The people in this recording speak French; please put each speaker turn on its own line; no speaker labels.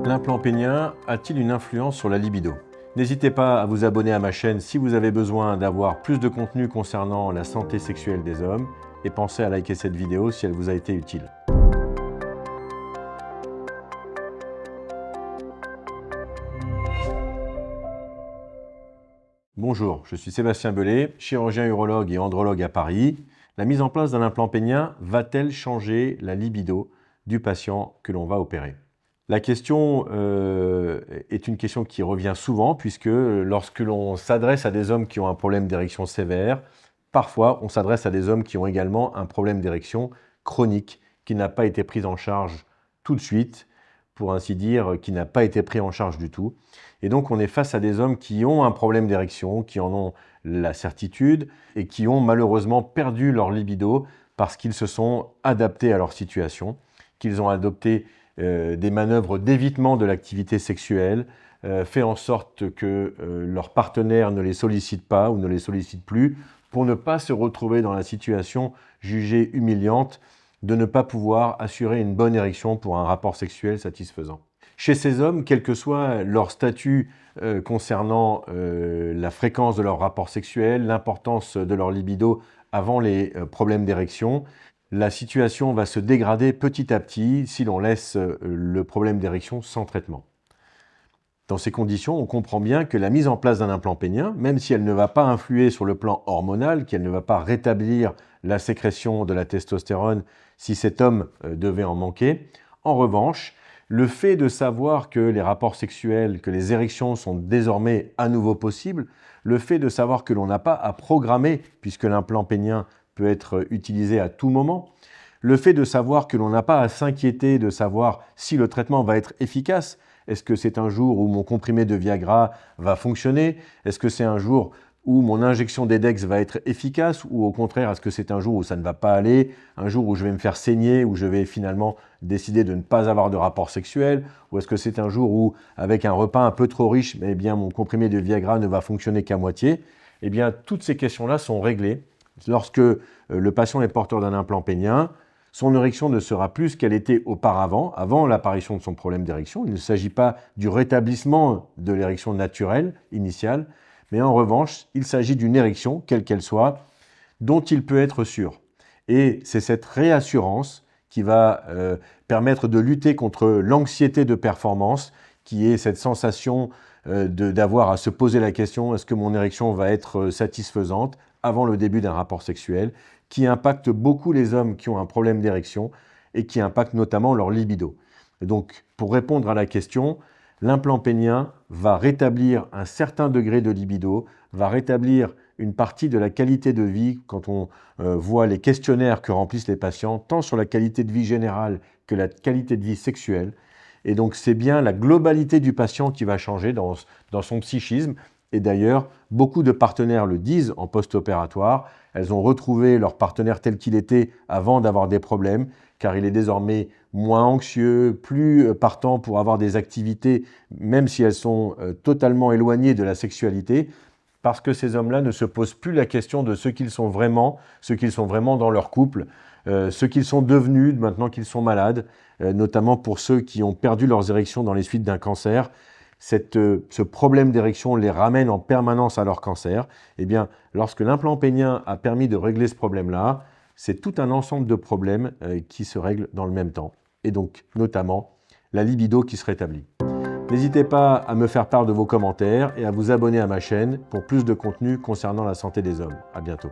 L'implant pénien a-t-il une influence sur la libido? N'hésitez pas à vous abonner à ma chaîne si vous avez besoin d'avoir plus de contenu concernant la santé sexuelle des hommes et pensez à liker cette vidéo si elle vous a été utile. Bonjour, je suis Sébastien Bellet, chirurgien urologue et andrologue à Paris. La mise en place d'un implant pénien va-t-elle changer la libido du patient que l'on va opérer? La question est une question qui revient souvent puisque lorsque l'on s'adresse à des hommes qui ont un problème d'érection sévère, parfois on s'adresse à des hommes qui ont également un problème d'érection chronique qui n'a pas été pris en charge tout de suite, pour ainsi dire, qui n'a pas été pris en charge du tout. Et donc on est face à des hommes qui ont un problème d'érection, qui en ont la certitude et qui ont malheureusement perdu leur libido parce qu'ils se sont adaptés à leur situation, qu'ils ont adopté des manœuvres d'évitement de l'activité sexuelle, fait en sorte que leur partenaire ne les sollicite pas ou ne les sollicite plus pour ne pas se retrouver dans la situation jugée humiliante de ne pas pouvoir assurer une bonne érection pour un rapport sexuel satisfaisant. Chez ces hommes, quel que soit leur statut concernant la fréquence de leur rapport sexuel, l'importance de leur libido avant les problèmes d'érection, la situation va se dégrader petit à petit si l'on laisse le problème d'érection sans traitement. Dans ces conditions, on comprend bien que la mise en place d'un implant pénien, même si elle ne va pas influer sur le plan hormonal, qu'elle ne va pas rétablir la sécrétion de la testostérone si cet homme devait en manquer, en revanche, le fait de savoir que les rapports sexuels, que les érections sont désormais à nouveau possibles, le fait de savoir que l'on n'a pas à programmer, puisque l'implant pénien peut être utilisé à tout moment, le fait de savoir que l'on n'a pas à s'inquiéter de savoir si le traitement va être efficace. Est-ce que c'est un jour où mon comprimé de Viagra va fonctionner? Est-ce que c'est un jour où mon injection d'Edex va être efficace? Ou au contraire, est-ce que c'est un jour où ça ne va pas aller? Un jour où je vais me faire saigner, où je vais finalement décider de ne pas avoir de rapport sexuel? Ou est-ce que c'est un jour où, avec un repas un peu trop riche, eh bien, mon comprimé de Viagra ne va fonctionner qu'à moitié? Eh bien, toutes ces questions-là sont réglées lorsque le patient est porteur d'un implant pénien. Son érection ne sera plus ce qu'elle était auparavant, avant l'apparition de son problème d'érection. Il ne s'agit pas du rétablissement de l'érection naturelle, initiale, mais en revanche, il s'agit d'une érection, quelle qu'elle soit, dont il peut être sûr. Et c'est cette réassurance qui va permettre de lutter contre l'anxiété de performance, qui est cette sensation d'avoir à se poser la question, est-ce que mon érection va être satisfaisante avant le début d'un rapport sexuel, qui impacte beaucoup les hommes qui ont un problème d'érection et qui impacte notamment leur libido. Et donc, pour répondre à la question, l'implant pénien va rétablir un certain degré de libido, va rétablir une partie de la qualité de vie quand on voit les questionnaires que remplissent les patients, tant sur la qualité de vie générale que la qualité de vie sexuelle. Et donc, c'est bien la globalité du patient qui va changer dans son psychisme. Et d'ailleurs, beaucoup de partenaires le disent en post-opératoire. Elles ont retrouvé leur partenaire tel qu'il était avant d'avoir des problèmes, car il est désormais moins anxieux, plus partant pour avoir des activités, même si elles sont totalement éloignées de la sexualité, parce que ces hommes-là ne se posent plus la question de ce qu'ils sont vraiment dans leur couple, ce qu'ils sont devenus maintenant qu'ils sont malades, notamment pour ceux qui ont perdu leurs érections dans les suites d'un cancer. Ce problème d'érection les ramène en permanence à leur cancer. Eh bien, lorsque l'implant pénien a permis de régler ce problème-là, c'est tout un ensemble de problèmes qui se règlent dans le même temps. Et donc, notamment, la libido qui se rétablit. N'hésitez pas à me faire part de vos commentaires et à vous abonner à ma chaîne pour plus de contenu concernant la santé des hommes. À bientôt.